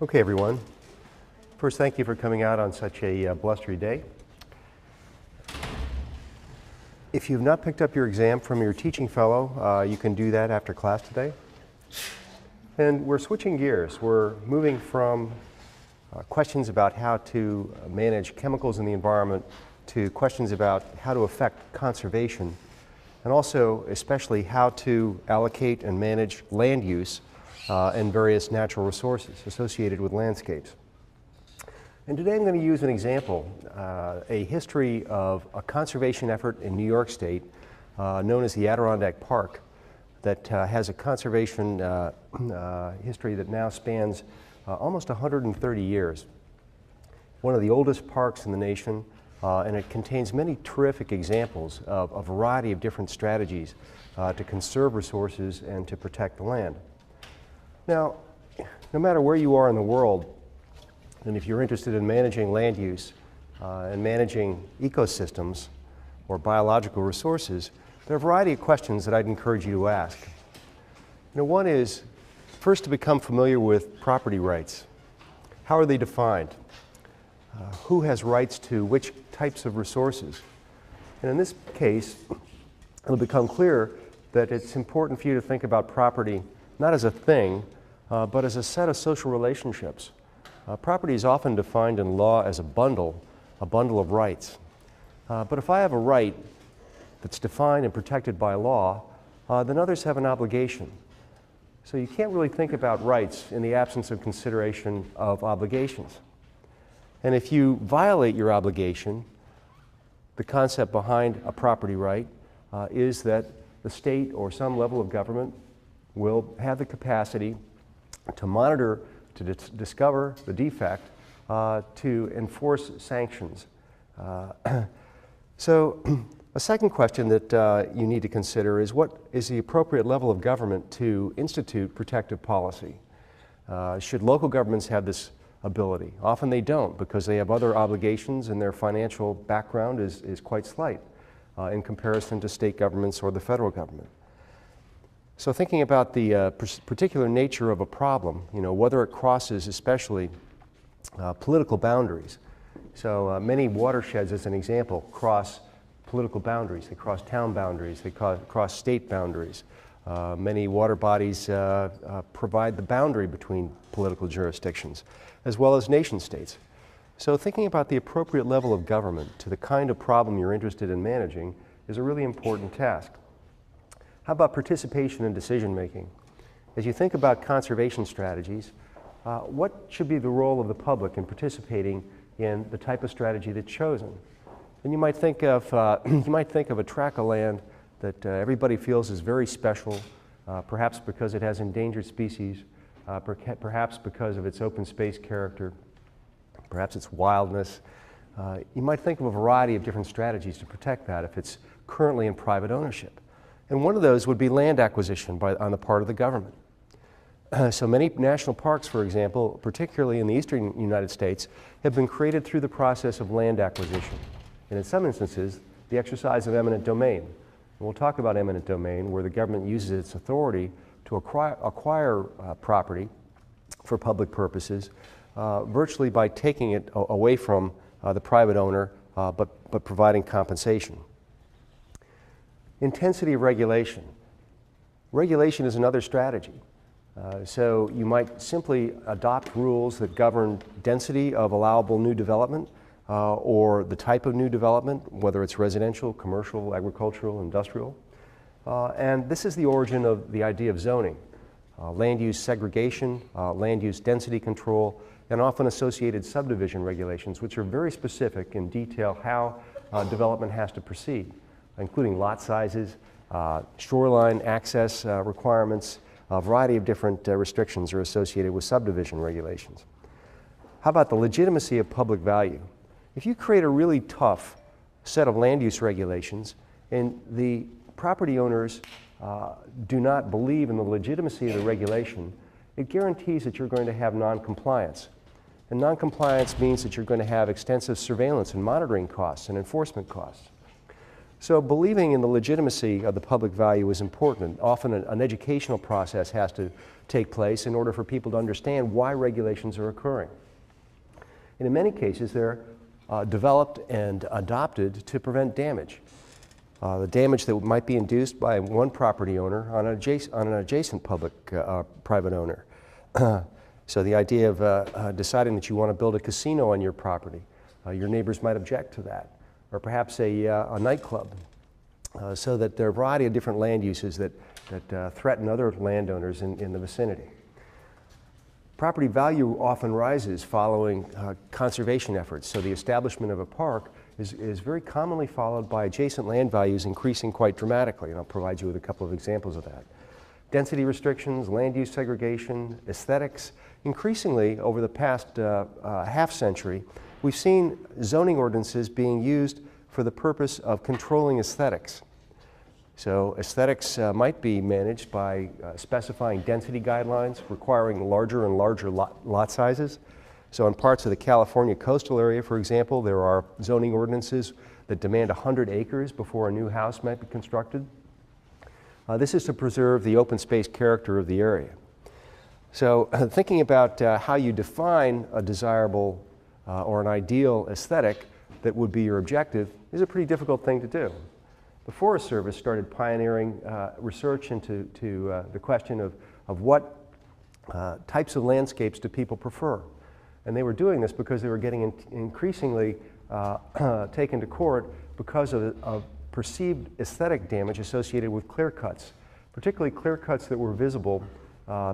Okay, everyone. First, thank you for coming out on such a blustery day. If you've not picked up your exam from your teaching fellow, you can do that after class today. And we're switching gears. We're moving from questions about how to manage chemicals in the environment to questions about how to affect conservation, and also especially how to allocate and manage land use and various natural resources associated with landscapes. And today I'm going to use an example, a history of a conservation effort in New York State known as the Adirondack Park that has a conservation history that now spans almost 130 years. One of the oldest parks in the nation, and it contains many terrific examples of a variety of different strategies to conserve resources and to protect the land. Now, no matter where you are in the world, and if you're interested in managing land use and managing ecosystems or biological resources, there are a variety of questions that I'd encourage you to ask. One is, first, to become familiar with property rights. How are they defined? Who has rights to which types of resources? And in this case, it'll become clear that it's important for you to think about property not as a thing, but as a set of social relationships. Property is often defined in law as a bundle of rights. But if I have a right that's defined and protected by law, then others have an obligation. So you can't really think about rights in the absence of consideration of obligations. And if you violate your obligation, the concept behind a property right is that the state or some level of government will have the capacity to monitor, to discover the defect, to enforce sanctions. So a second question that you need to consider is, what is the appropriate level of government to institute protective policy? Should local governments have this ability? Often they don't, because they have other obligations and their financial background is quite slight in comparison to state governments or the federal government. So thinking about the particular nature of a problem, whether it crosses especially political boundaries. So many watersheds, as an example, cross political boundaries. They cross town boundaries. They cross state boundaries. Many water bodies provide the boundary between political jurisdictions, as well as nation states. So thinking about the appropriate level of government to the kind of problem you're interested in managing is a really important task. How about participation in decision making? As you think about conservation strategies, what should be the role of the public in participating in the type of strategy that's chosen? And you might think of a tract of land that everybody feels is very special, perhaps because it has endangered species, perhaps because of its open space character, perhaps its wildness. You might think of a variety of different strategies to protect that if it's currently in private ownership. And one of those would be land acquisition on the part of the government. So many national parks, for example, particularly in the eastern United States, have been created through the process of land acquisition. And in some instances, the exercise of eminent domain. And we'll talk about eminent domain, where the government uses its authority to acquire property for public purposes, virtually by taking it away from the private owner, but providing compensation. Intensity of regulation. Regulation is another strategy. So you might simply adopt rules that govern density of allowable new development or the type of new development, whether it's residential, commercial, agricultural, industrial. And this is the origin of the idea of zoning. Land use segregation, land use density control, and often associated subdivision regulations, which are very specific and detail how development has to proceed, including lot sizes, shoreline access requirements. A variety of different restrictions are associated with subdivision regulations. How about the legitimacy of public value? If you create a really tough set of land use regulations and the property owners do not believe in the legitimacy of the regulation, it guarantees that you're going to have non-compliance. And non-compliance means that you're going to have extensive surveillance and monitoring costs and enforcement costs. So believing in the legitimacy of the public value is important. Often an educational process has to take place in order for people to understand why regulations are occurring. And in many cases, they're developed and adopted to prevent damage. The damage that might be induced by one property owner on an adjacent private owner. So the idea of deciding that you want to build a casino on your property, your neighbors might object to that, or perhaps a nightclub, so that there are a variety of different land uses that threaten other landowners in the vicinity. Property value often rises following conservation efforts, so the establishment of a park is very commonly followed by adjacent land values increasing quite dramatically, and I'll provide you with a couple of examples of that. Density restrictions, land use segregation, aesthetics. Increasingly, over the past half century, we've seen zoning ordinances being used for the purpose of controlling aesthetics. So aesthetics might be managed by specifying density guidelines, requiring larger and larger lot sizes. So in parts of the California coastal area, for example, there are zoning ordinances that demand 100 acres before a new house might be constructed. This is to preserve the open space character of the area. So thinking about how you define a desirable or an ideal aesthetic that would be your objective is a pretty difficult thing to do. The Forest Service started pioneering research into the question of what types of landscapes do people prefer. And they were doing this because they were getting increasingly taken to court because of perceived aesthetic damage associated with clear cuts, particularly clear cuts that were visible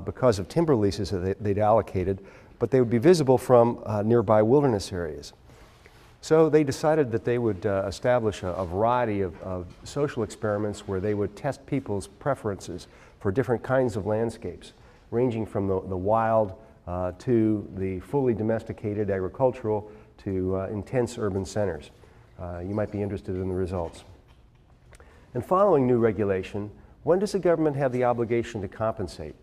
because of timber leases that they'd allocated, but they would be visible from nearby wilderness areas. So they decided that they would establish a variety of social experiments where they would test people's preferences for different kinds of landscapes, ranging from the wild to the fully domesticated agricultural to intense urban centers. You might be interested in the results. And following new regulation, when does the government have the obligation to compensate?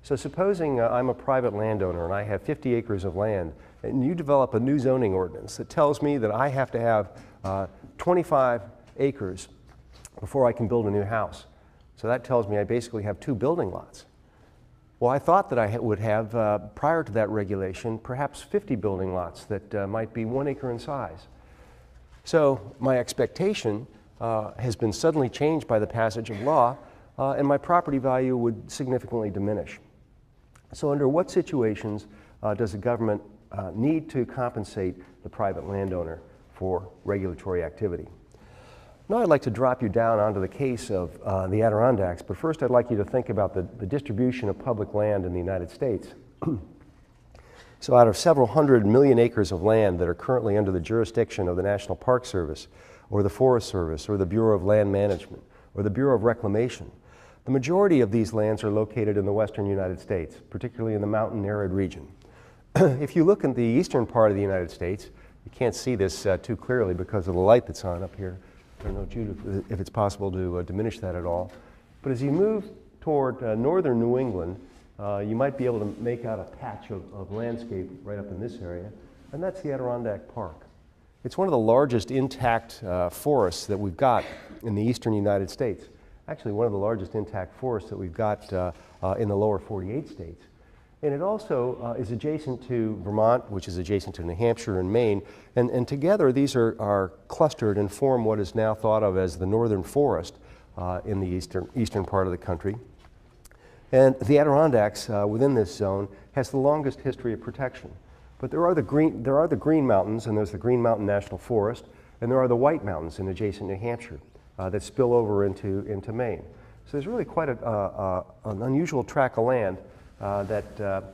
So supposing I'm a private landowner and I have 50 acres of land, and you develop a new zoning ordinance that tells me that I have to have 25 acres before I can build a new house. So that tells me I basically have 2 building lots. Well, I thought that I would have, prior to that regulation, perhaps 50 building lots that might be 1 acre in size. So my expectation has been suddenly changed by the passage of law, and my property value would significantly diminish. So under what situations does the government need to compensate the private landowner for regulatory activity? Now I'd like to drop you down onto the case of the Adirondacks, but first I'd like you to think about the distribution of public land in the United States. So out of several hundred million acres of land that are currently under the jurisdiction of the National Park Service, or the Forest Service, or the Bureau of Land Management, or the Bureau of Reclamation, the majority of these lands are located in the western United States, particularly in the mountain arid region. If you look in the eastern part of the United States, you can't see this too clearly because of the light that's on up here. I don't know, Jude, if it's possible to diminish that at all. But as you move toward northern New England, you might be able to make out a patch of landscape right up in this area, and that's the Adirondack Park. It's one of the largest intact forests that we've got in the eastern United States. Actually, one of the largest intact forests that we've got in the lower 48 states. And it also is adjacent to Vermont, which is adjacent to New Hampshire and Maine. And together, these are clustered and form what is now thought of as the northern forest in the eastern part of the country. And the Adirondacks within this zone has the longest history of protection. But there are the Green Mountains, and there's the Green Mountain National Forest, and there are the White Mountains in adjacent New Hampshire that spill over into Maine. So there's really quite an unusual tract of land that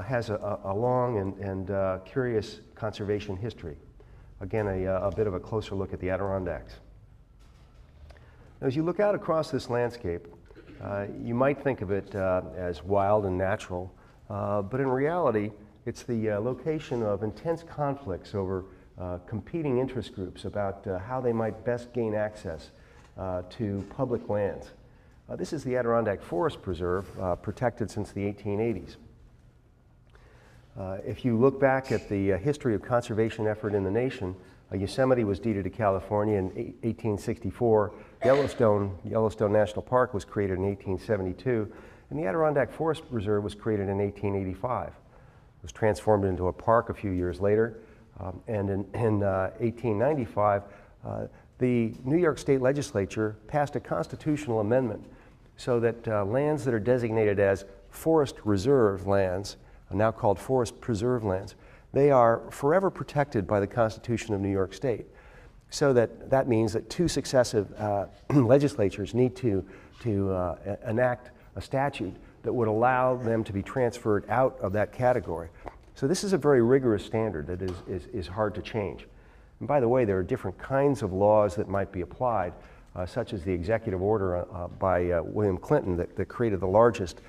has a long and curious conservation history. Again, a bit of a closer look at the Adirondacks. Now, as you look out across this landscape, you might think of it as wild and natural, but in reality, it's the location of intense conflicts over competing interest groups about how they might best gain access to public lands. This is the Adirondack Forest Preserve, protected since the 1880s. If you look back at the history of conservation effort in the nation, Yosemite was deeded to California in 1864. Yellowstone National Park was created in 1872. And the Adirondack Forest Reserve was created in 1885. It was transformed into a park a few years later. And in 1895, the New York State Legislature passed a constitutional amendment so that lands that are designated as forest reserve lands, now called forest preserve lands, they are forever protected by the Constitution of New York State. So that means that two successive legislatures need to enact a statute that would allow them to be transferred out of that category. So this is a very rigorous standard that is hard to change. And by the way, there are different kinds of laws that might be applied, such as the executive order by William Clinton that created the largest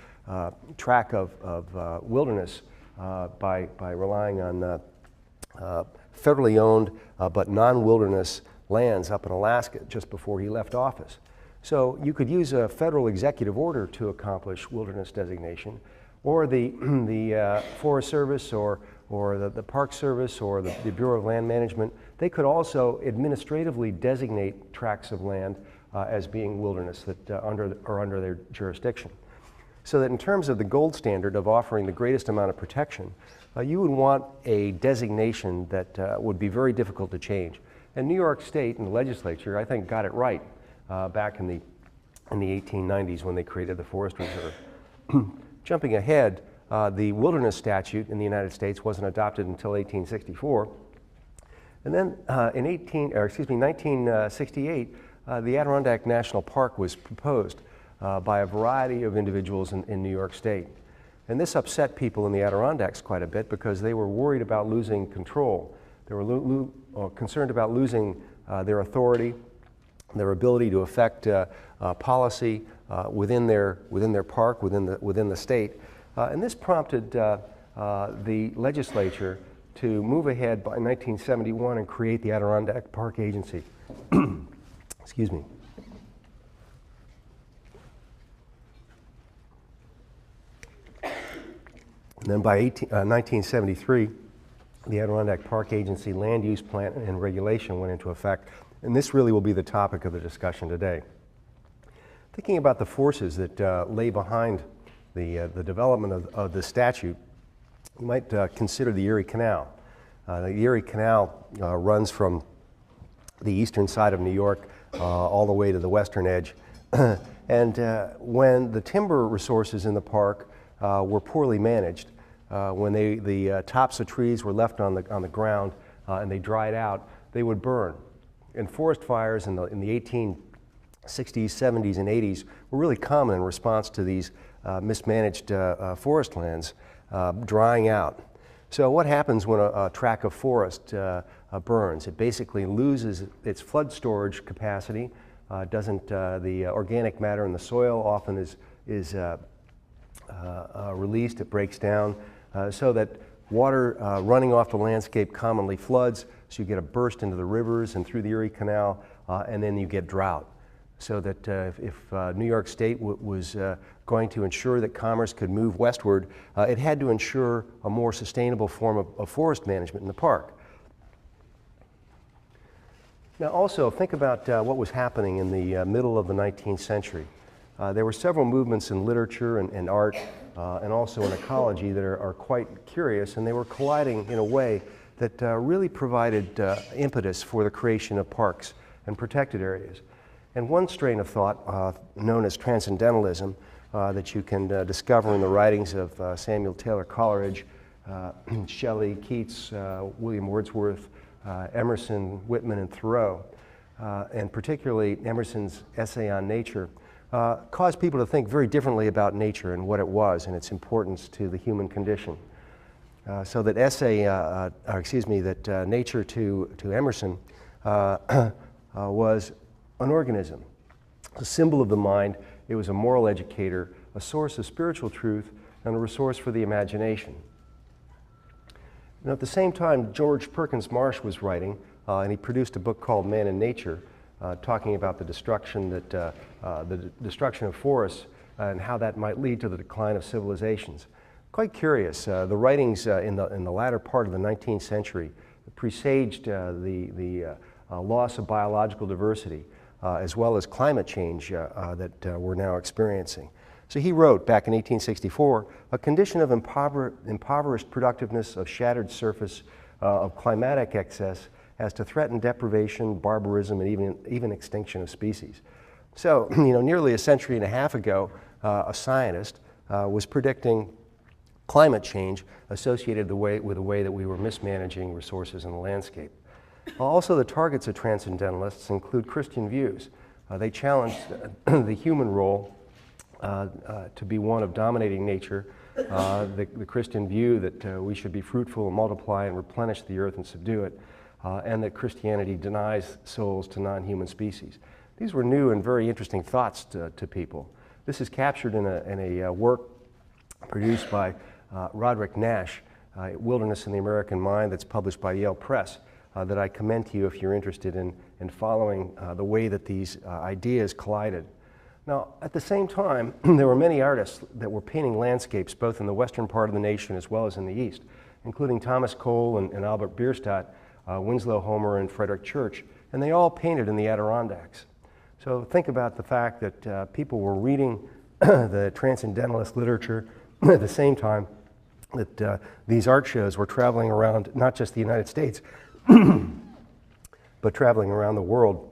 tract of wilderness by relying on federally owned but non-wilderness lands up in Alaska just before he left office. So you could use a federal executive order to accomplish wilderness designation, or the Forest Service or the Park Service or the Bureau of Land Management. They could also administratively designate tracts of land as being wilderness that are under their jurisdiction. So that in terms of the gold standard of offering the greatest amount of protection, you would want a designation that would be very difficult to change. And New York State and the legislature, I think, got it right back in the 1890s when they created the Forest Reserve. Jumping ahead, the wilderness statute in the United States wasn't adopted until 1864. And then in 1968, the Adirondack National Park was proposed by a variety of individuals in New York State. And this upset people in the Adirondacks quite a bit because they were worried about losing control. They were concerned about losing their authority, their ability to affect policy within their park, within the state. And this prompted the legislature to move ahead by 1971 and create the Adirondack Park Agency. Excuse me. And then by 1973, the Adirondack Park Agency land use plan and regulation went into effect. And this really will be the topic of the discussion today. Thinking about the forces that lay behind the development of the statute, you might consider the Erie Canal. The Erie Canal runs from the eastern side of New York all the way to the western edge. And when the timber resources in the park were poorly managed, when the tops of trees were left on the ground and they dried out, they would burn. And forest fires in the 1860s, 70s, and 80s were really common in response to these mismanaged forest lands drying out. So what happens when a tract of forest burns? It basically loses its flood storage capacity. The organic matter in the soil often is released, it breaks down, so that water running off the landscape commonly floods, so you get a burst into the rivers and through the Erie Canal, and then you get drought. So that if New York State was going to ensure that commerce could move westward, it had to ensure a more sustainable form of forest management in the park. Now also think about what was happening in the middle of the 19th century. There were several movements in literature and art and also in ecology that are quite curious, and they were colliding in a way that really provided impetus for the creation of parks and protected areas. And one strain of thought, known as transcendentalism, that you can discover in the writings of Samuel Taylor Coleridge, Shelley, Keats, William Wordsworth, Emerson, Whitman, and Thoreau, and particularly Emerson's essay on nature, caused people to think very differently about nature and what it was and its importance to the human condition. So that nature to Emerson was an organism, a symbol of the mind. It was a moral educator, a source of spiritual truth, and a resource for the imagination. And at the same time, George Perkins Marsh was writing, and he produced a book called Man and Nature, talking about the destruction of forests and how that might lead to the decline of civilizations. Quite curious. The writings in the latter part of the 19th century presaged the loss of biological diversity, as well as climate change that we're now experiencing. So he wrote back in 1864, a condition of impoverished productiveness, of shattered surface, of climatic excess, as to threaten deprivation, barbarism, and even extinction of species. So, nearly a century and a half ago, a scientist was predicting climate change associated with the way that we were mismanaging resources in the landscape. Also, the targets of transcendentalists include Christian views. They challenged the human role to be one of dominating nature, the Christian view that we should be fruitful and multiply and replenish the earth and subdue it, and that Christianity denies souls to non-human species. These were new and very interesting thoughts to people. This is captured in a work produced by Roderick Nash, Wilderness in the American Mind, that's published by Yale Press, that I commend to you if you're interested in following the way that these ideas collided. Now, at the same time, there were many artists that were painting landscapes both in the western part of the nation as well as in the east, including Thomas Cole and Albert Bierstadt, Winslow Homer and Frederick Church, and they all painted in the Adirondacks. So think about the fact that people were reading the transcendentalist literature at the same time that these art shows were traveling around not just the United States, but traveling around the world,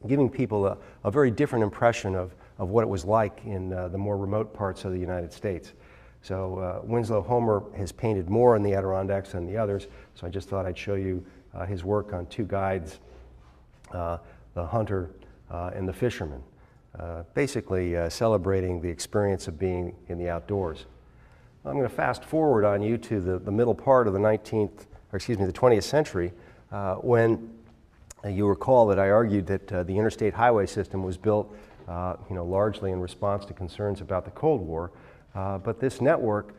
giving people a very different impression of what it was like in the more remote parts of the United States. So Winslow Homer has painted more in the Adirondacks than the others, so I just thought I'd show you his work on two guides, the hunter and the fisherman, basically celebrating the experience of being in the outdoors. I'm going to fast forward on you to the middle part of the 20th century, when you recall that I argued that the interstate highway system was built largely in response to concerns about the Cold War, but this network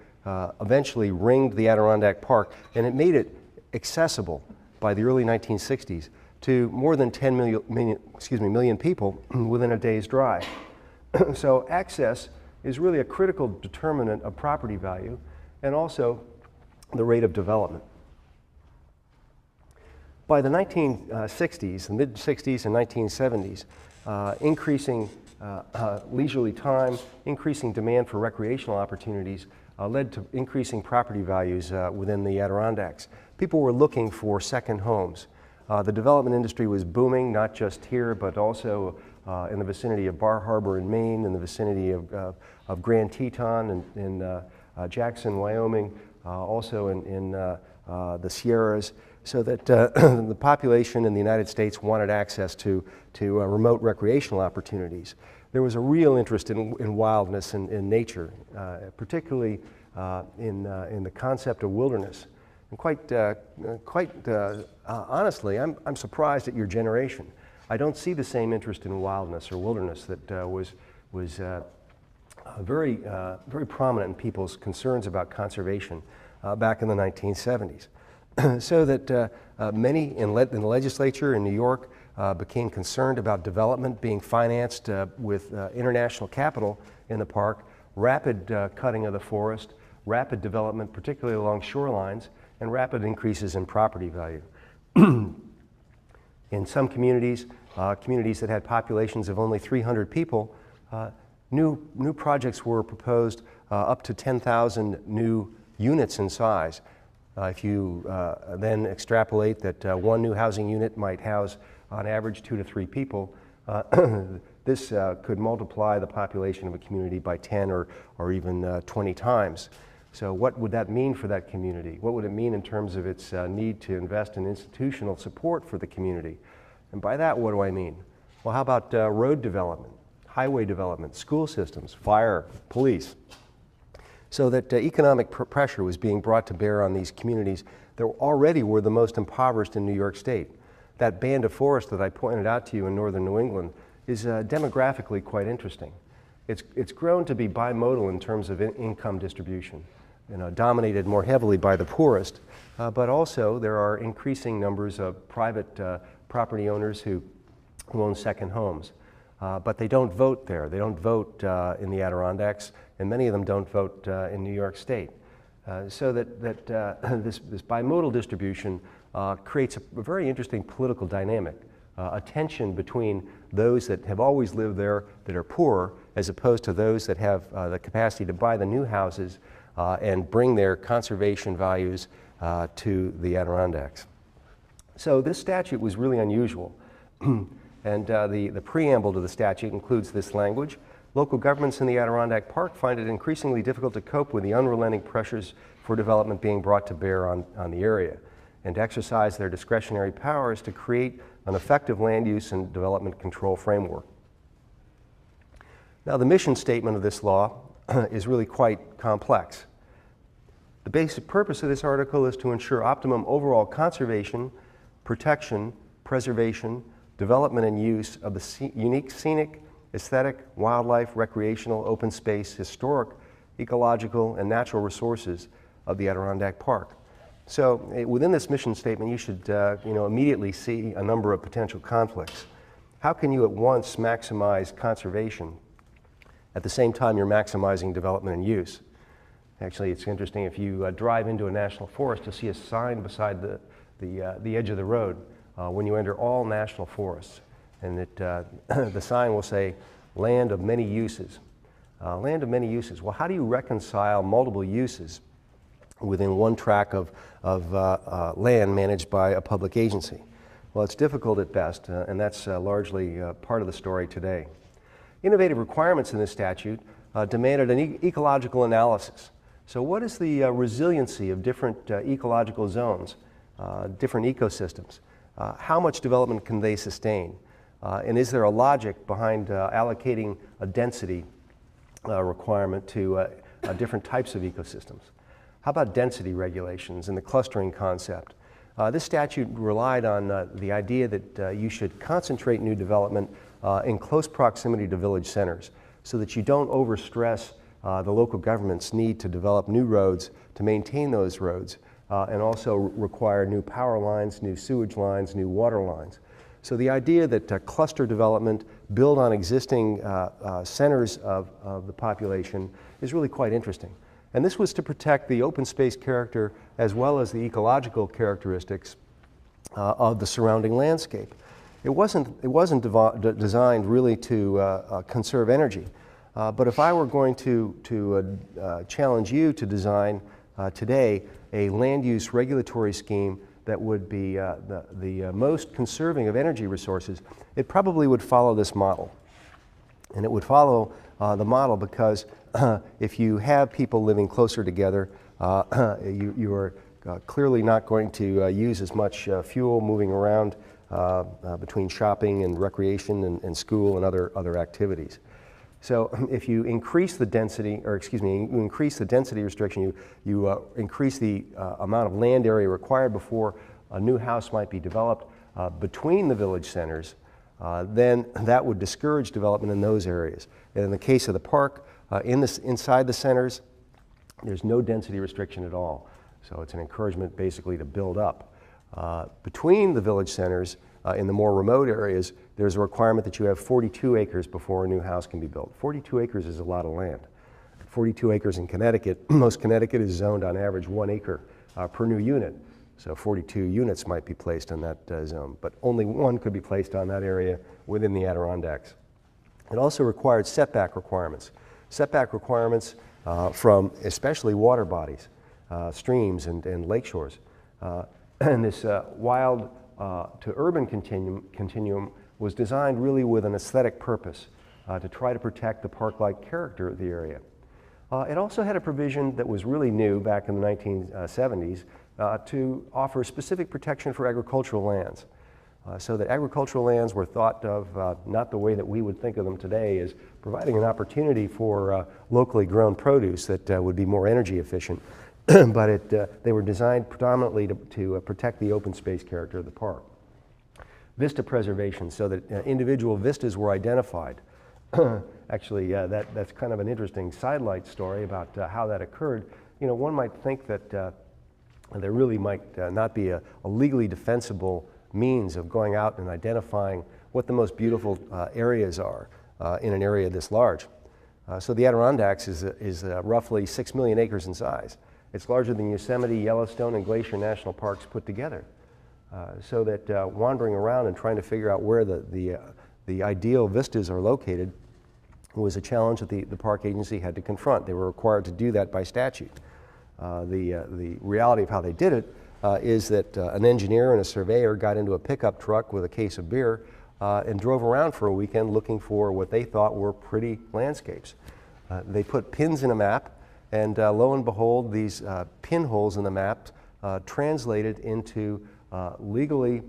eventually ringed the Adirondack Park, and it made it accessible by the early 1960s to more than 10 million people within a day's drive. So access is really a critical determinant of property value and also the rate of development. By the 1960s, the mid-60s and 1970s, increasing leisurely time, increasing demand for recreational opportunities led to increasing property values within the Adirondacks. People were looking for second homes. The development industry was booming, not just here, but also in the vicinity of Bar Harbor in Maine, in the vicinity of Grand Teton in Jackson, Wyoming, also in the Sierras, so that the population in the United States wanted access to remote recreational opportunities. There was a real interest in wildness and in nature, particularly in the concept of wilderness. And quite honestly, I'm surprised at your generation. I don't see the same interest in wildness or wilderness that was very prominent in people's concerns about conservation back in the 1970s. So that many in the legislature in New York became concerned about development being financed with international capital in the park, rapid cutting of the forest, rapid development, particularly along shorelines, and rapid increases in property value. In some communities, communities that had populations of only 300 people, new projects were proposed up to 10,000 new units in size. If you then extrapolate that one new housing unit might house on average 2 to 3 people, this could multiply the population of a community by 10 or even 20 times. So what would that mean for that community? What would it mean in terms of its need to invest in institutional support for the community? And by that, what do I mean? Well, how about road development, highway development, school systems, fire, police? So that economic pressure was being brought to bear on these communities that already were the most impoverished in New York State. That band of forest that I pointed out to you in northern New England is demographically quite interesting. It's grown to be bimodal in terms of income distribution, dominated more heavily by the poorest, but also there are increasing numbers of private property owners who own second homes. But they don't vote there. They don't vote in the Adirondacks, and many of them don't vote in New York State. so that this bimodal distribution creates a very interesting political dynamic, a tension between those that have always lived there that are poor, as opposed to those that have the capacity to buy the new houses and bring their conservation values to the Adirondacks. So this statute was really unusual. And the preamble to the statute includes this language: local governments in the Adirondack Park find it increasingly difficult to cope with the unrelenting pressures for development being brought to bear on the area, and to exercise their discretionary powers to create an effective land use and development control framework. Now, the mission statement of this law is really quite complex. The basic purpose of this article is to ensure optimum overall conservation, protection, preservation, development and use of the unique scenic, aesthetic, wildlife, recreational, open space, historic, ecological, and natural resources of the Adirondack Park. So within this mission statement, you should immediately see a number of potential conflicts. How can you at once maximize conservation at the same time you're maximizing development and use? Actually, it's interesting, if you drive into a national forest, you'll see a sign beside the edge of the road when you enter all national forests. And the sign will say, land of many uses. Land of many uses. Well, how do you reconcile multiple uses within one tract of land managed by a public agency? Well, it's difficult at best, and that's largely part of the story today. Innovative requirements in this statute demanded an ecological analysis. So what is the resiliency of different ecological zones, different ecosystems? How much development can they sustain? And is there a logic behind allocating a density requirement to different types of ecosystems? How about density regulations and the clustering concept? This statute relied on the idea that you should concentrate new development in close proximity to village centers, so that you don't overstress the local government's need to develop new roads, to maintain those roads, and also require new power lines, new sewage lines, new water lines. So the idea that cluster development, build on existing centers of the population, is really quite interesting. And this was to protect the open space character as well as the ecological characteristics of the surrounding landscape. It wasn't designed really to conserve energy. But if I were going to challenge you to design today a land use regulatory scheme that would be the most conserving of energy resources, it probably would follow this model. And it would follow the model because if you have people living closer together, you are clearly not going to use as much fuel moving around between shopping and recreation and school and other activities. So if you increase the density, you increase the density restriction, you increase the amount of land area required before a new house might be developed between the village centers, then that would discourage development in those areas. And in the case of the park, inside the centers, there's no density restriction at all. So it's an encouragement basically to build up. Between the village centers, in the more remote areas, there's a requirement that you have 42 acres before a new house can be built. 42 acres is a lot of land. 42 acres in Connecticut, most Connecticut is zoned on average 1 acre per new unit. So 42 units might be placed in that zone, but only one could be placed on that area within the Adirondacks. It also required setback requirements. Setback requirements from especially water bodies, streams and lake shores. And this wild to urban continuum was designed really with an aesthetic purpose to try to protect the park-like character of the area. It also had a provision that was really new back in the 1970s to offer specific protection for agricultural lands. So that agricultural lands were thought of not the way that we would think of them today, as providing an opportunity for locally grown produce that would be more energy efficient, but they were designed predominantly to protect the open space character of the park. Vista preservation, so that individual vistas were identified. Actually, that's kind of an interesting sidelight story about how that occurred. You know, one might think that there really might not be a legally defensible means of going out and identifying what the most beautiful areas are in an area this large. So the Adirondacks is roughly 6 million acres in size. It's larger than Yosemite, Yellowstone, and Glacier National Parks put together. So that wandering around and trying to figure out where the ideal vistas are located was a challenge that the park agency had to confront. They were required to do that by statute. The reality of how they did it is that an engineer and a surveyor got into a pickup truck with a case of beer and drove around for a weekend looking for what they thought were pretty landscapes. They put pins in a map, and lo and behold, these pinholes in the map translated into legally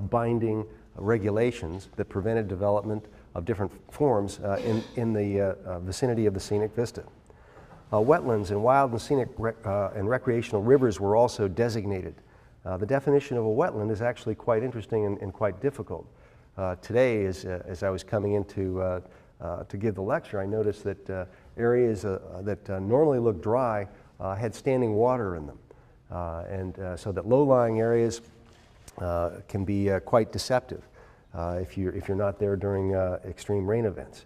binding regulations that prevented development of different forms in the vicinity of the scenic vista. Wetlands and wild and scenic and recreational rivers were also designated. The definition of a wetland is actually quite interesting and quite difficult. Today, as I was coming in to give the lecture, I noticed that areas that normally look dry had standing water in them. So that low-lying areas can be quite deceptive if you're not there during extreme rain events.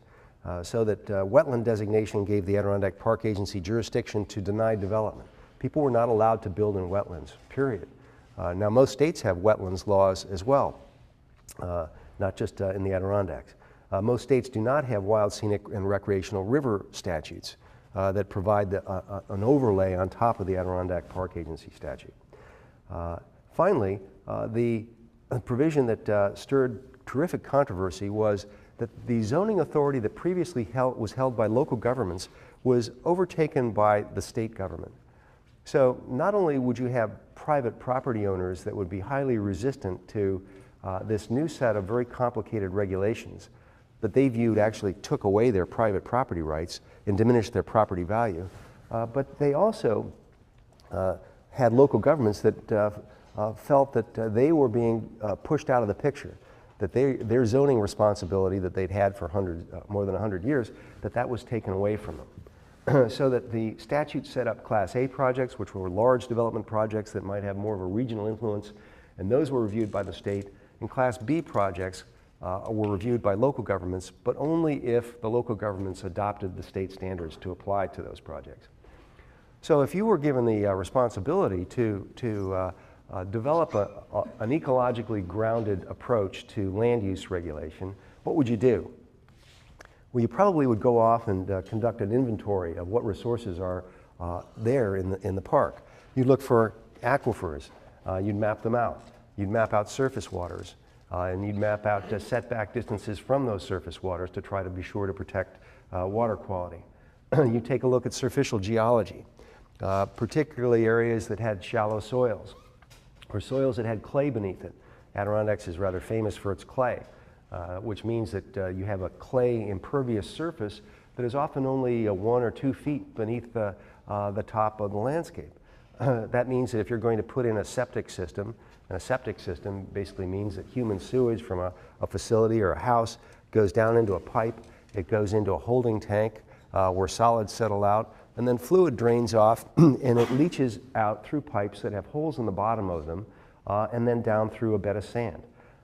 So that wetland designation gave the Adirondack Park Agency jurisdiction to deny development. People were not allowed to build in wetlands, period. Now, most states have wetlands laws as well, not just in the Adirondacks. Most states do not have wild, scenic, and recreational river statutes that provide an overlay on top of the Adirondack Park Agency statute. Finally, the provision that stirred terrific controversy was that the zoning authority that previously was held by local governments was overtaken by the state government. So not only would you have private property owners that would be highly resistant to this new set of very complicated regulations that they viewed actually took away their private property rights and diminished their property value, but they also had local governments that felt that they were being pushed out of the picture, that their zoning responsibility that they'd had for more than 100 years, that was taken away from them. So that the statute set up Class A projects, which were large development projects that might have more of a regional influence, and those were reviewed by the state. And Class B projects were reviewed by local governments, but only if the local governments adopted the state standards to apply to those projects. So if you were given the responsibility to develop an ecologically grounded approach to land use regulation, what would you do? Well, you probably would go off and conduct an inventory of what resources are there in the park. You'd look for aquifers. You'd map them out. You'd map out surface waters. And you'd map out setback distances from those surface waters to try to be sure to protect water quality. You take a look at superficial geology, particularly areas that had shallow soils or soils that had clay beneath it. Adirondacks is rather famous for its clay, which means that you have a clay impervious surface that is often only 1 or 2 feet beneath the top of the landscape. That means that if you're going to put in a septic system, and a septic system basically means that human sewage from a facility or a house goes down into a pipe, it goes into a holding tank where solids settle out, and then fluid drains off and it leaches out through pipes that have holes in the bottom of them and then down through a bed of sand.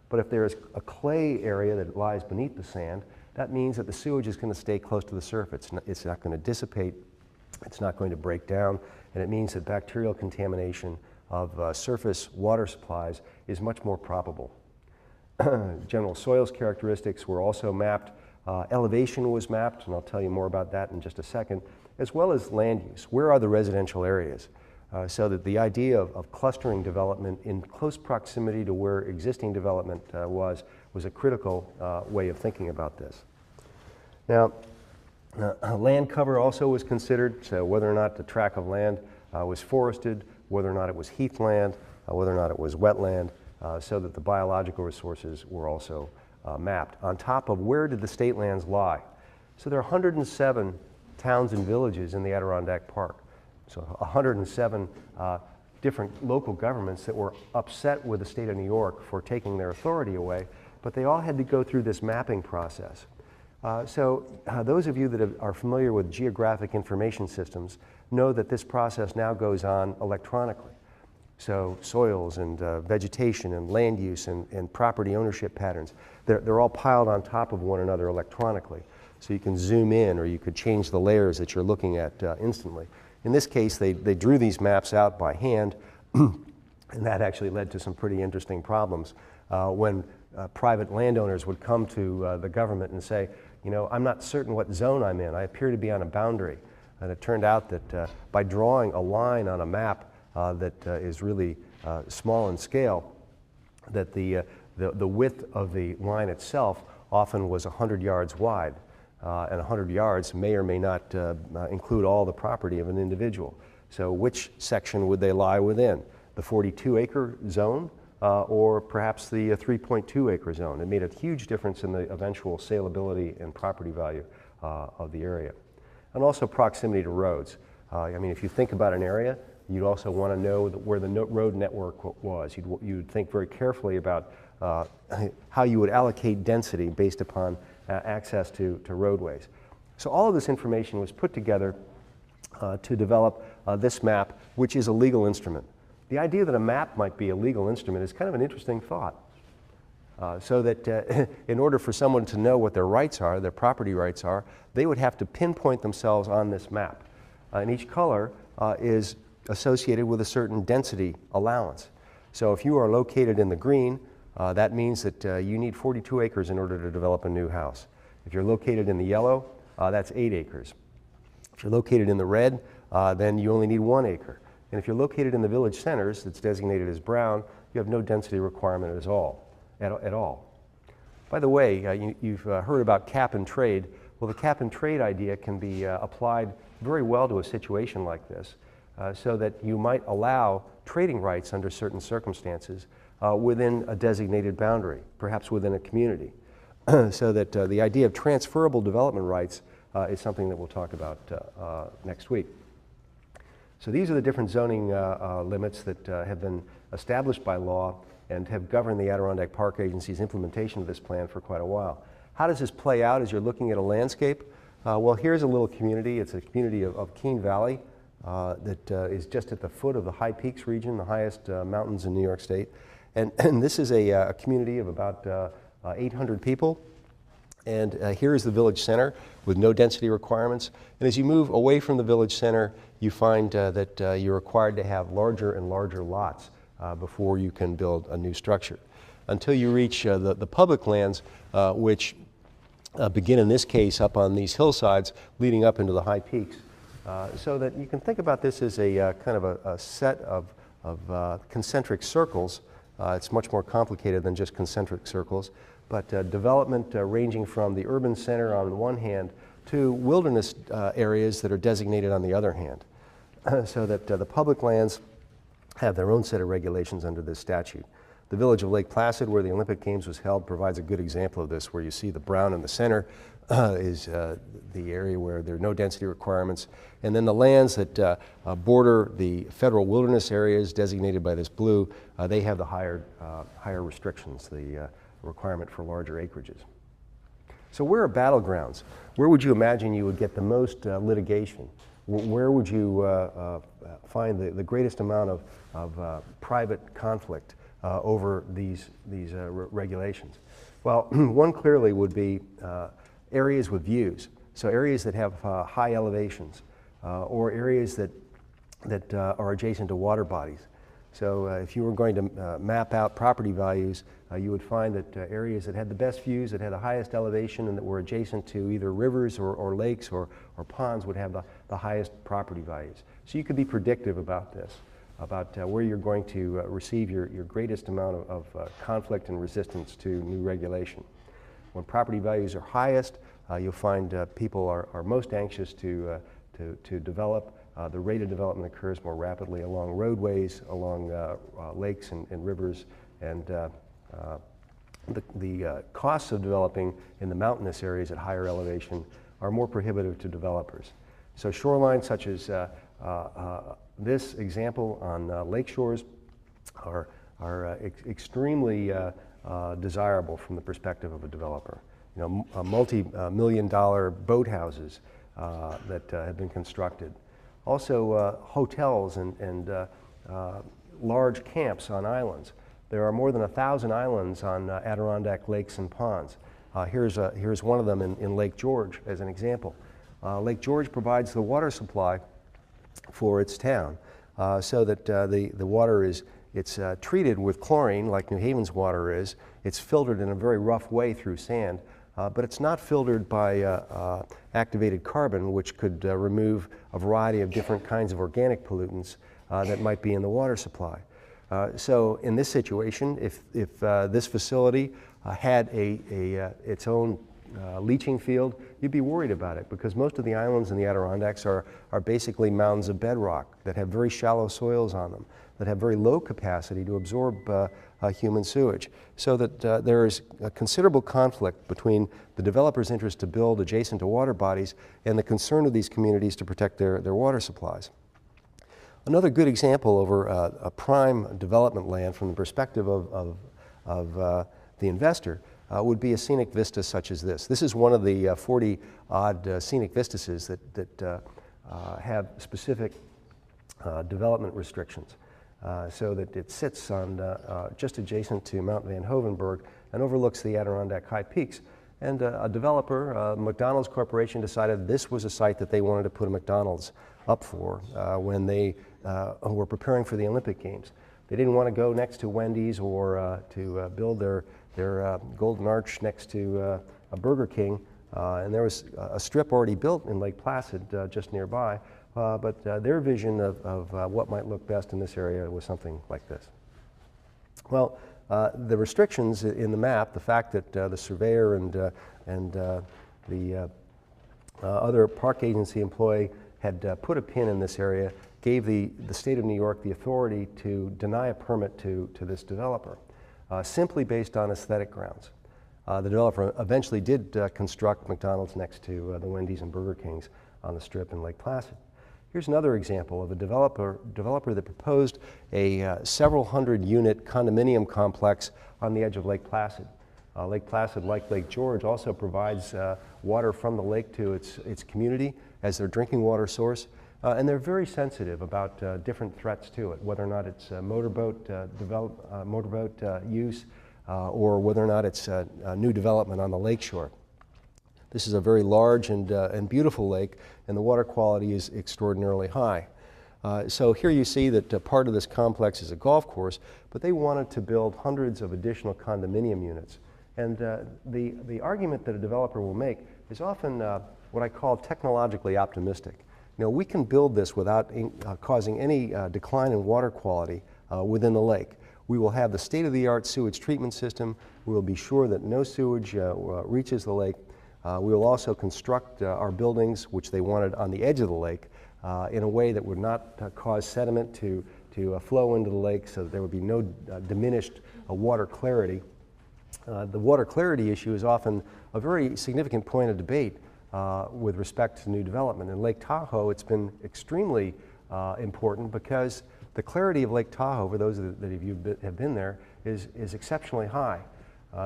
But if there's a clay area that lies beneath the sand, that means that the sewage is going to stay close to the surface. It's not going to dissipate, it's not going to break down, and it means that bacterial contamination of surface water supplies is much more probable. General soils characteristics were also mapped. Elevation was mapped, and I'll tell you more about that in just a second, as well as land use. Where are the residential areas? So that the idea of clustering development in close proximity to where existing development was a critical way of thinking about this. Now, land cover also was considered, so whether or not the tract of land was forested, whether or not it was heathland, whether or not it was wetland, so that the biological resources were also mapped. On top of where did the state lands lie? So there are 107 towns and villages in the Adirondack Park. So 107 different local governments that were upset with the state of New York for taking their authority away, but they all had to go through this mapping process. So those of you that are familiar with geographic information systems know that this process now goes on electronically. So soils and vegetation and land use and property ownership patterns, they're all piled on top of one another electronically. So you can zoom in or you could change the layers that you're looking at instantly. In this case, they drew these maps out by hand, and that actually led to some pretty interesting problems when private landowners would come to the government and say, you know, I'm not certain what zone I'm in. I appear to be on a boundary. And it turned out that by drawing a line on a map that is really small in scale, that the width of the line itself often was 100 yards wide. And 100 yards may or may not include all the property of an individual. So which section would they lie within? The 42-acre zone or perhaps the 3.2-acre zone? It made a huge difference in the eventual saleability and property value of the area. And also proximity to roads. I mean, if you think about an area, you'd also want to know where the road network was. You'd think very carefully about how you would allocate density based upon access to roadways. So all of this information was put together to develop this map, which is a legal instrument. The idea that a map might be a legal instrument is kind of an interesting thought. So that in order for someone to know what their rights are, their property rights are, they would have to pinpoint themselves on this map. And each color is associated with a certain density allowance. So if you are located in the green, that means that you need 42 acres in order to develop a new house. If you're located in the yellow, that's 8 acres. If you're located in the red, then you only need 1 acre. And if you're located in the village centers, that's designated as brown, you have no density requirement at all. By the way, you've heard about cap and trade. Well, the cap and trade idea can be applied very well to a situation like this, so that you might allow trading rights under certain circumstances within a designated boundary, perhaps within a community. So that the idea of transferable development rights is something that we'll talk about next week. So these are the different zoning limits that have been established by law and have governed the Adirondack Park Agency's implementation of this plan for quite a while. How does this play out as you're looking at a landscape? Well, here's a little community. It's a community of Keene Valley that is just at the foot of the High Peaks region, the highest mountains in New York State. And this is a community of about 800 people. And here is the village center with no density requirements. And as you move away from the village center, you find that you're required to have larger and larger lots before you can build a new structure. Until you reach the public lands, which begin in this case up on these hillsides leading up into the high peaks. So that you can think about this as a kind of a set of concentric circles. It's much more complicated than just concentric circles. But development ranging from the urban center on the one hand to wilderness areas that are designated on the other hand. So that the public lands have their own set of regulations under this statute. The village of Lake Placid, where the Olympic Games was held, provides a good example of this, where you see the brown in the center is the area where there are no density requirements. And then the lands that border the federal wilderness areas designated by this blue, they have the higher restrictions, the requirement for larger acreages. So where are battlegrounds? Where would you imagine you would get the most litigation? Where would you find the greatest amount of private conflict over these regulations? Well, one clearly would be areas with views. So areas that have high elevations or areas that are adjacent to water bodies. So if you were going to map out property values, you would find that areas that had the best views, that had the highest elevation, and that were adjacent to either rivers or lakes or ponds would have the highest property values. So you could be predictive about this, about where you're going to receive your greatest amount of conflict and resistance to new regulation. When property values are highest, you'll find people are most anxious to develop. The rate of development occurs more rapidly along roadways, along lakes and rivers, and the costs of developing in the mountainous areas at higher elevation are more prohibitive to developers. So shorelines such as this example on lake shores are extremely desirable from the perspective of a developer. You know, multi-million-dollar boathouses that have been constructed. Also hotels and large camps on islands. There are more than 1,000 islands on Adirondack lakes and ponds. Here's one of them in Lake George as an example. Lake George provides the water supply for its town, so that the water is treated with chlorine like New Haven's water is. It's filtered in a very rough way through sand, but it's not filtered by activated carbon, which could remove a variety of different kinds of organic pollutants that might be in the water supply. So in this situation, if this facility had its own leaching field, you'd be worried about it, because most of the islands in the Adirondacks are basically mountains of bedrock that have very shallow soils on them, that have very low capacity to absorb human sewage. So that there is a considerable conflict between the developer's interest to build adjacent to water bodies and the concern of these communities to protect their water supplies. Another good example over a prime development land from the perspective of the investor would be a scenic vista such as this. This is one of the 40-odd scenic vistas that have specific development restrictions, so that it sits on just adjacent to Mount Van Hoevenberg and overlooks the Adirondack High Peaks. And a developer, McDonald's Corporation, decided this was a site that they wanted to put a McDonald's up for when they were preparing for the Olympic Games. They didn't want to go next to Wendy's or to build their Golden Arch next to a Burger King, and there was a strip already built in Lake Placid just nearby, but their vision of what might look best in this area was something like this. Well, the restrictions in the map, the fact that the surveyor and the other park agency employee had put a pin in this area, gave the state of New York the authority to deny a permit to this developer, simply based on aesthetic grounds. The developer eventually did construct McDonald's next to the Wendy's and Burger Kings on the Strip in Lake Placid. Here's another example of a developer that proposed a several hundred unit condominium complex on the edge of Lake Placid. Lake Placid, like Lake George, also provides water from the lake to its community as their drinking water source. And they're very sensitive about different threats to it, whether or not it's motorboat use or whether or not it's new development on the lakeshore. This is a very large and beautiful lake, and the water quality is extraordinarily high. So here you see that part of this complex is a golf course, but they wanted to build hundreds of additional condominium units. And the argument that a developer will make is often what I call technologically optimistic. You know, we can build this without causing any decline in water quality within the lake. We will have the state-of-the-art sewage treatment system. We will be sure that no sewage reaches the lake. We will also construct our buildings, which they wanted on the edge of the lake, in a way that would not cause sediment to flow into the lake, so that there would be no diminished water clarity. The water clarity issue is often a very significant point of debate with respect to new development. In Lake Tahoe, it's been extremely important because the clarity of Lake Tahoe, for those that have been there, is exceptionally high.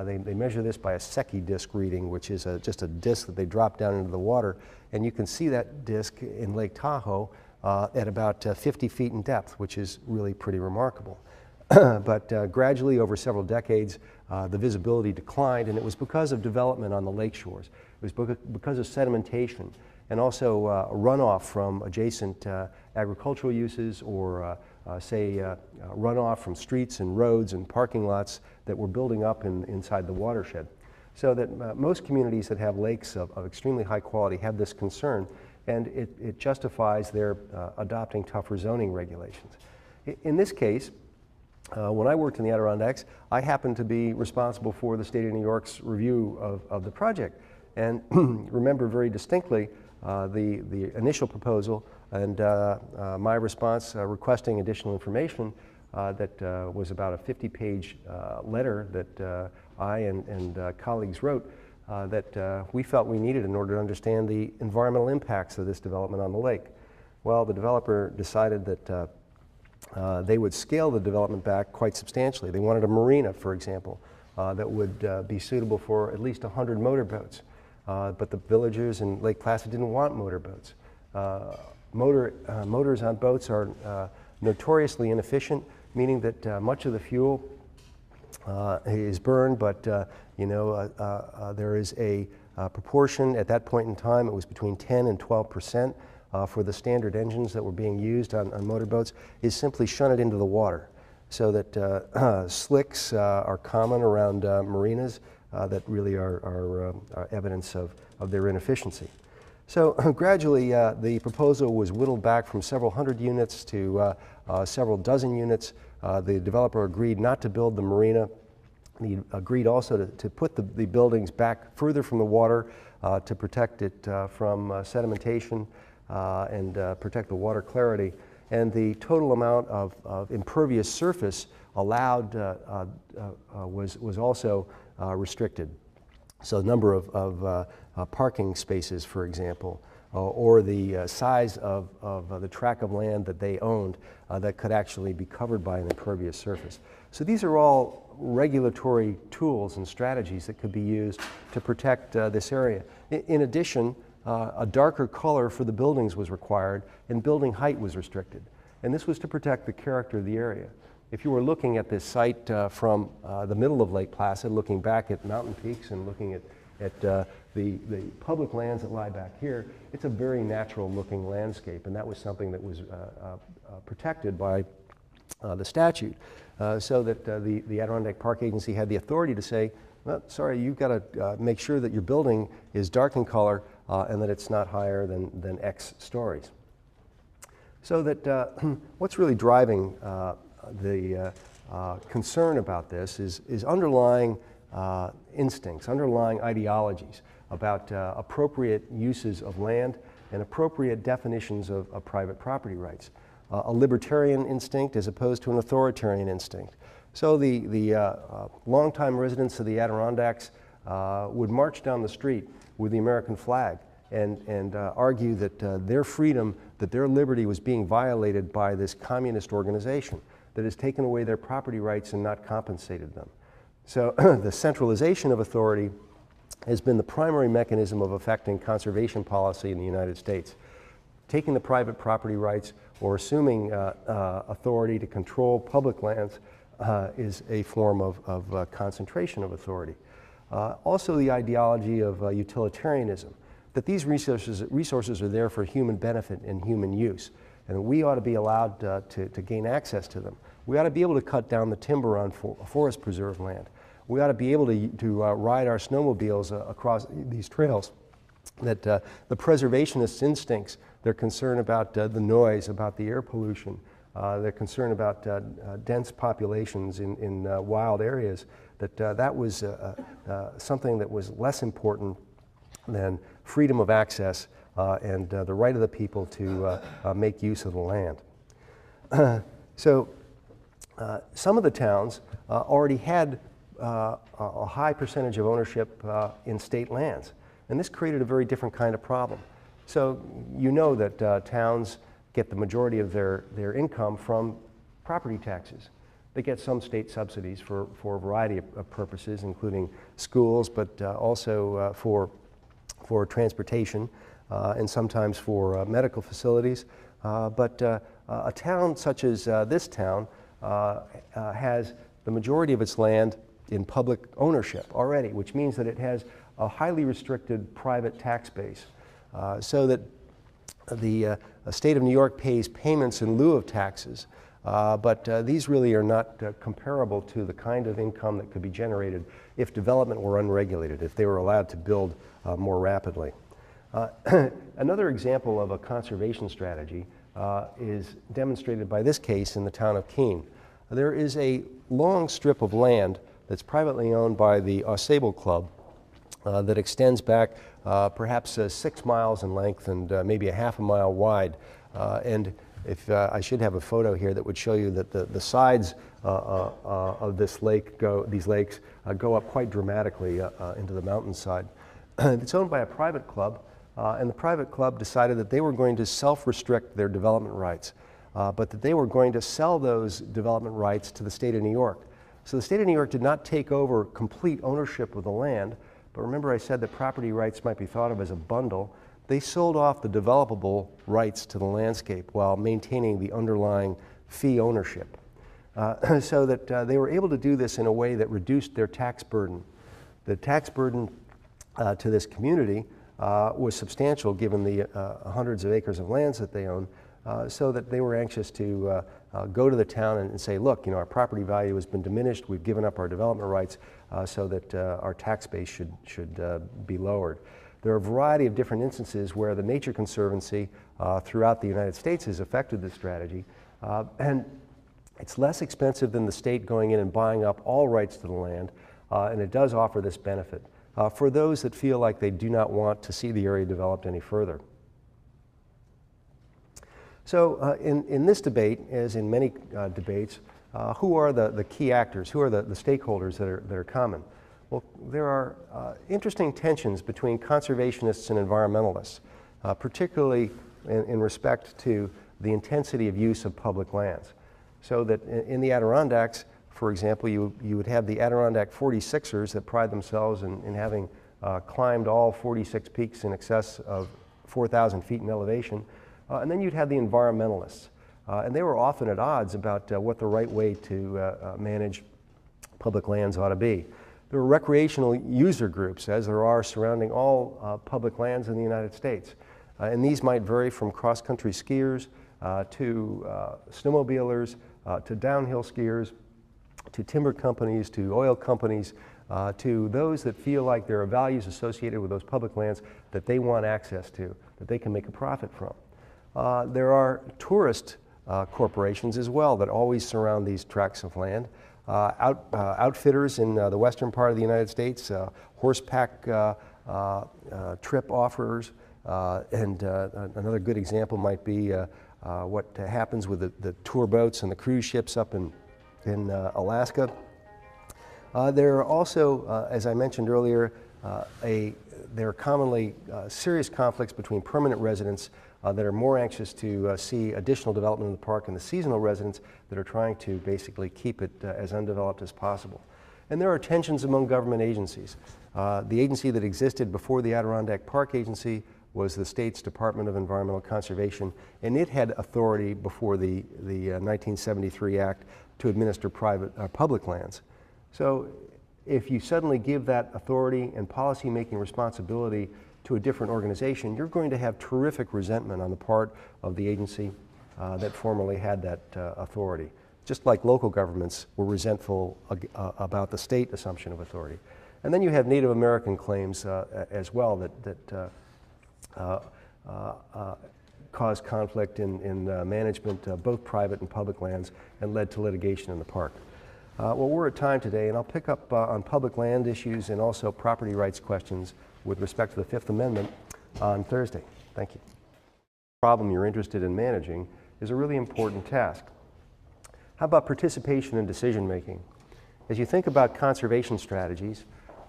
They measure this by a Secchi disc reading, which is just a disc that they drop down into the water, and you can see that disc in Lake Tahoe at about 50 feet in depth, which is really pretty remarkable. But gradually, over several decades, the visibility declined, and it was because of development on the lake shores. It was because of sedimentation and also runoff from adjacent agricultural uses or runoff from streets and roads and parking lots that were building up inside the watershed. So that most communities that have lakes of extremely high quality have this concern, and it justifies their adopting tougher zoning regulations. In this case, when I worked in the Adirondacks, I happened to be responsible for the state of New York's review of the project, and remember very distinctly the initial proposal and my response requesting additional information that was about a 50-page letter that I and colleagues wrote that we felt we needed in order to understand the environmental impacts of this development on the lake. Well, the developer decided that they would scale the development back quite substantially. They wanted a marina, for example, that would be suitable for at least 100 motorboats. But the villagers in Lake Placid didn't want motorboats. Motors on boats are notoriously inefficient, meaning that much of the fuel is burned, but there is a proportion at that point in time. It was between 10 and 12% for the standard engines that were being used on motorboats is simply shun it into the water, so that slicks are common around marinas that really are evidence of their inefficiency. So gradually the proposal was whittled back from several hundred units to several dozen units. The developer agreed not to build the marina. He agreed also to put the buildings back further from the water to protect it from sedimentation and protect the water clarity. And the total amount of impervious surface allowed was also restricted. So the number of parking spaces, for example, or the size of the tract of land that they owned that could actually be covered by an impervious surface. So these are all regulatory tools and strategies that could be used to protect this area. In addition, a darker color for the buildings was required, and building height was restricted. And this was to protect the character of the area. If you were looking at this site from the middle of Lake Placid, looking back at mountain peaks and looking at the public lands that lie back here, it's a very natural looking landscape, and that was something that was protected by the statute, so that the Adirondack Park Agency had the authority to say, well, sorry, you've got to make sure that your building is dark in color and that it's not higher than X stories. So that what's really driving the concern about this is underlying instincts, underlying ideologies about appropriate uses of land and appropriate definitions of private property rights. A libertarian instinct as opposed to an authoritarian instinct. So the longtime residents of the Adirondacks would march down the street with the American flag and argue that their freedom, that their liberty was being violated by this communist organization that has taken away their property rights and not compensated them. So the centralization of authority has been the primary mechanism of affecting conservation policy in the United States. Taking the private property rights or assuming authority to control public lands is a form of concentration of authority. Also the ideology of utilitarianism, that these resources are there for human benefit and human use, and we ought to be allowed to gain access to them. We ought to be able to cut down the timber on forest preserve land. We ought to be able to ride our snowmobiles across these trails. That the preservationist instincts, they're concerned about the noise, about the air pollution, they're concerned about dense populations in wild areas, that was something that was less important than freedom of access and the right of the people to make use of the land. So some of the towns already had a high percentage of ownership in state lands, and this created a very different kind of problem. So you know that towns get the majority of their income from property taxes. They get some state subsidies for a variety of purposes, including schools, but also for transportation and sometimes for medical facilities. But a town such as this town has the majority of its land in public ownership already, which means that it has a highly restricted private tax base, so that the state of New York pays payments in lieu of taxes, but these really are not comparable to the kind of income that could be generated if development were unregulated, if they were allowed to build more rapidly. Another example of a conservation strategy is demonstrated by this case in the town of Keene. There is a long strip of land that's privately owned by the Ausable Club that extends back perhaps 6 miles in length and maybe a half a mile wide. And if I should have a photo here that would show you that the sides of these lakes go up quite dramatically into the mountainside. It's owned by a private club, and the private club decided that they were going to self-restrict their development rights, but that they were going to sell those development rights to the state of New York. So the state of New York did not take over complete ownership of the land, but remember I said that property rights might be thought of as a bundle. They sold off the developable rights to the landscape while maintaining the underlying fee ownership, so that they were able to do this in a way that reduced their tax burden. The tax burden to this community was substantial given the hundreds of acres of lands that they own, so that they were anxious to go to the town and say, look, our property value has been diminished, we've given up our development rights, so that our tax base should be lowered. There are a variety of different instances where the Nature Conservancy throughout the United States has affected this strategy, and it's less expensive than the state going in and buying up all rights to the land, and it does offer this benefit for those that feel like they do not want to see the area developed any further. So in this debate, as in many debates, who are the key actors? Who are the stakeholders that are common? Well, there are interesting tensions between conservationists and environmentalists, particularly in respect to the intensity of use of public lands. So that in the Adirondacks, for example, you would have the Adirondack 46ers that pride themselves in having climbed all 46 peaks in excess of 4,000 feet in elevation. And then you'd have the environmentalists. And they were often at odds about what the right way to manage public lands ought to be. There were recreational user groups, as there are surrounding all public lands in the United States. And these might vary from cross-country skiers to snowmobilers, to downhill skiers, to timber companies, to oil companies, to those that feel like there are values associated with those public lands that they want access to, that they can make a profit from. There are tourist corporations as well that always surround these tracts of land. Outfitters in the western part of the United States, horseback trip offerers, and another good example might be what happens with the tour boats and the cruise ships up in Alaska. There are also, as I mentioned earlier, there are commonly serious conflicts between permanent residents that are more anxious to see additional development in the park and the seasonal residents that are trying to basically keep it as undeveloped as possible. And there are tensions among government agencies. The agency that existed before the Adirondack Park Agency was the state's Department of Environmental Conservation, and it had authority before the 1973 Act to administer public lands. So if you suddenly give that authority and policy-making responsibility to a different organization, you're going to have terrific resentment on the part of the agency that formerly had that authority. Just like local governments were resentful about the state assumption of authority. And then you have Native American claims as well that caused conflict in management, both private and public lands, and led to litigation in the park. Well, we're at time today, and I'll pick up on public land issues and also property rights questions with respect to the Fifth Amendment on Thursday. Thank you. The problem you're interested in managing is a really important task. How about participation in decision making? As you think about conservation strategies,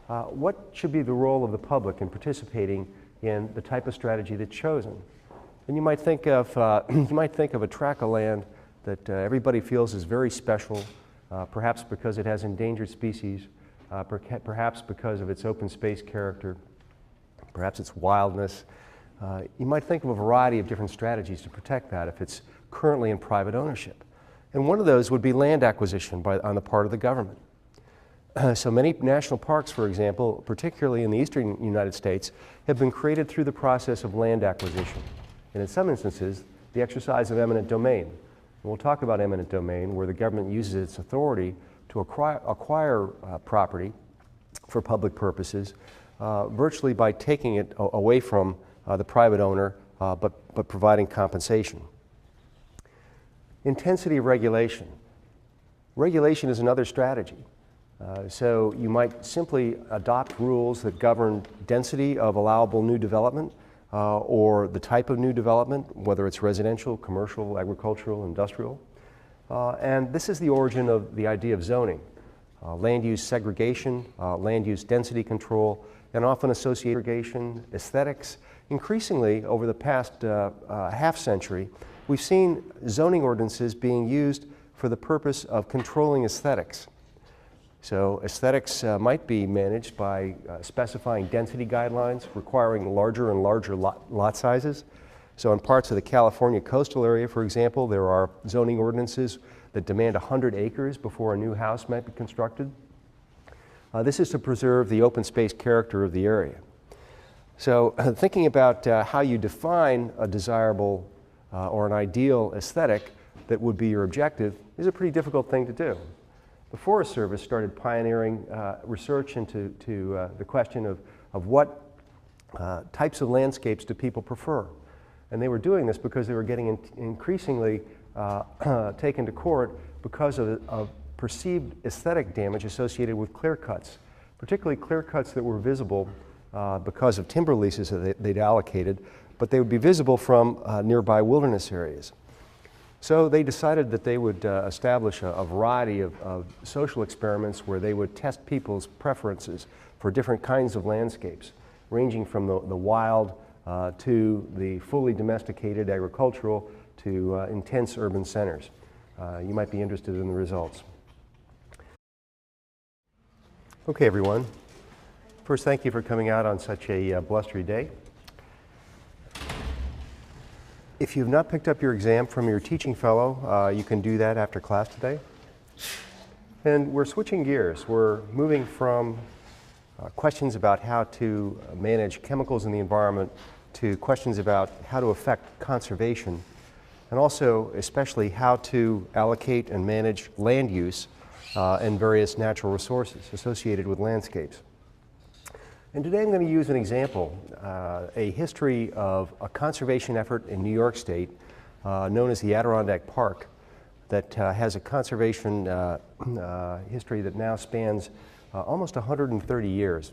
what should be the role of the public in participating in the type of strategy that's chosen? And you might think of a tract of land that everybody feels is very special, perhaps because it has endangered species, perhaps because of its open space character, perhaps its wildness. You might think of a variety of different strategies to protect that if it's currently in private ownership. And one of those would be land acquisition on the part of the government. So many national parks, for example, particularly in the eastern United States, have been created through the process of land acquisition. And in some instances, the exercise of eminent domain. And we'll talk about eminent domain, where the government uses its authority to acquire property for public purposes, virtually by taking it away from the private owner, but providing compensation. Intensity of regulation. Regulation is another strategy. So you might simply adopt rules that govern density of allowable new development or the type of new development, whether it's residential, commercial, agricultural, industrial. And this is the origin of the idea of zoning. Land use segregation, land use density control, and often associated segregation, aesthetics. Increasingly, over the past half century, we've seen zoning ordinances being used for the purpose of controlling aesthetics. So aesthetics might be managed by specifying density guidelines, requiring larger and larger lot sizes. So in parts of the California coastal area, for example, there are zoning ordinances that demand 100 acres before a new house might be constructed. This is to preserve the open space character of the area. So thinking about how you define a desirable or an ideal aesthetic that would be your objective is a pretty difficult thing to do. The Forest Service started pioneering research into the question of what types of landscapes do people prefer. And they were doing this because they were getting increasingly taken to court because of perceived aesthetic damage associated with clear cuts, particularly clear cuts that were visible because of timber leases that they'd allocated, but they would be visible from nearby wilderness areas. So they decided that they would establish a variety of social experiments where they would test people's preferences for different kinds of landscapes, ranging from the wild to the fully domesticated agricultural to intense urban centers. You might be interested in the results. Okay, everyone. First, thank you for coming out on such a blustery day. If you've not picked up your exam from your teaching fellow, you can do that after class today. And we're switching gears. We're moving from questions about how to manage chemicals in the environment to questions about how to affect conservation, and also especially how to allocate and manage land use and various natural resources associated with landscapes. And today I'm going to use an example, a history of a conservation effort in New York State known as the Adirondack Park that has a conservation history that now spans almost 130 years.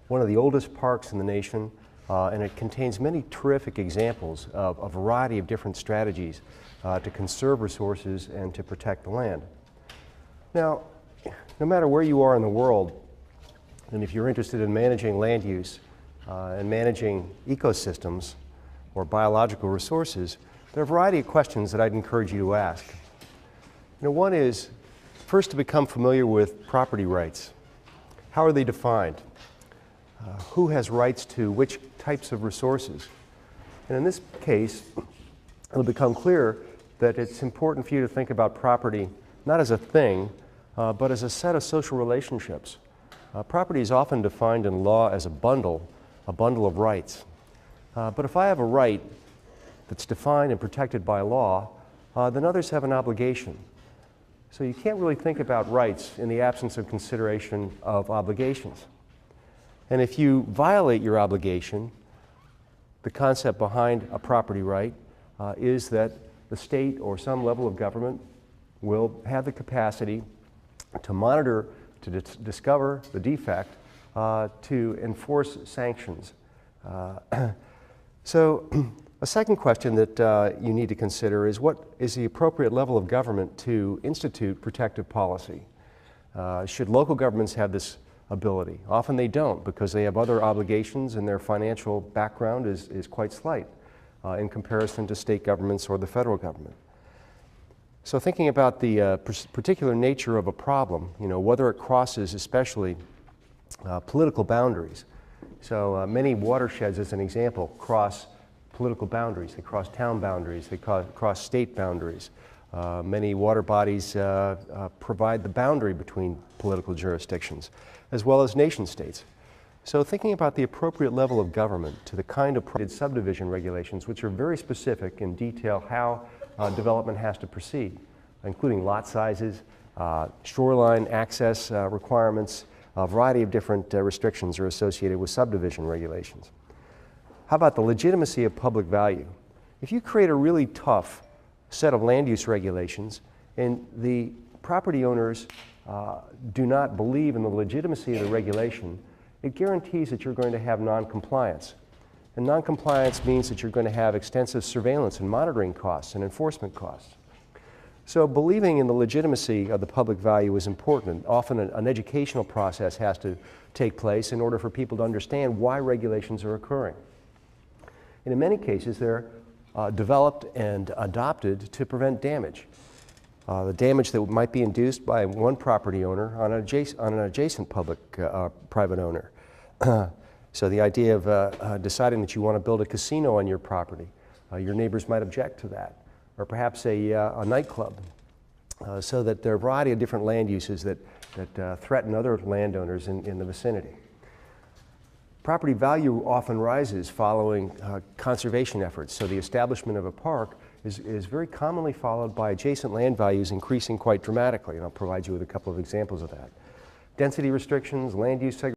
One of the oldest parks in the nation, and it contains many terrific examples of a variety of different strategies to conserve resources and to protect the land. Now, no matter where you are in the world, and if you're interested in managing land use and managing ecosystems or biological resources, there are a variety of questions that I'd encourage you to ask. One is, first, to become familiar with property rights. How are they defined? Who has rights to which types of resources? And in this case, it'll become clear that it's important for you to think about property not as a thing, but as a set of social relationships. Property is often defined in law as a bundle of rights. But if I have a right that's defined and protected by law, then others have an obligation. So you can't really think about rights in the absence of consideration of obligations. And if you violate your obligation, the concept behind a property right is that the state or some level of government will have the capacity to monitor, to discover the defect, to enforce sanctions. So a second question that you need to consider is, what is the appropriate level of government to institute protective policy? Should local governments have this ability? Often they don't, because they have other obligations and their financial background is quite slight in comparison to state governments or the federal government. So thinking about the particular nature of a problem, whether it crosses especially political boundaries. So many watersheds, as an example, cross political boundaries. They cross town boundaries. They cross state boundaries. Many water bodies provide the boundary between political jurisdictions, as well as nation states. So thinking about the appropriate level of government to the kind of subdivision regulations, which are very specific and detail how development has to proceed, including lot sizes, shoreline access requirements. A variety of different restrictions are associated with subdivision regulations. How about the legitimacy of public value? If you create a really tough set of land use regulations and the property owners do not believe in the legitimacy of the regulation, it guarantees that you're going to have non-compliance. And non-compliance means that you're going to have extensive surveillance and monitoring costs and enforcement costs. So believing in the legitimacy of the public value is important. Often an educational process has to take place in order for people to understand why regulations are occurring. And in many cases, they're developed and adopted to prevent damage. The damage that might be induced by one property owner on an adjacent private owner. So the idea of deciding that you want to build a casino on your property, your neighbors might object to that. Or perhaps a nightclub, so that there are a variety of different land uses that threaten other landowners in the vicinity. Property value often rises following conservation efforts. So the establishment of a park is very commonly followed by adjacent land values increasing quite dramatically. And I'll provide you with a couple of examples of that. Density restrictions, land use segregation,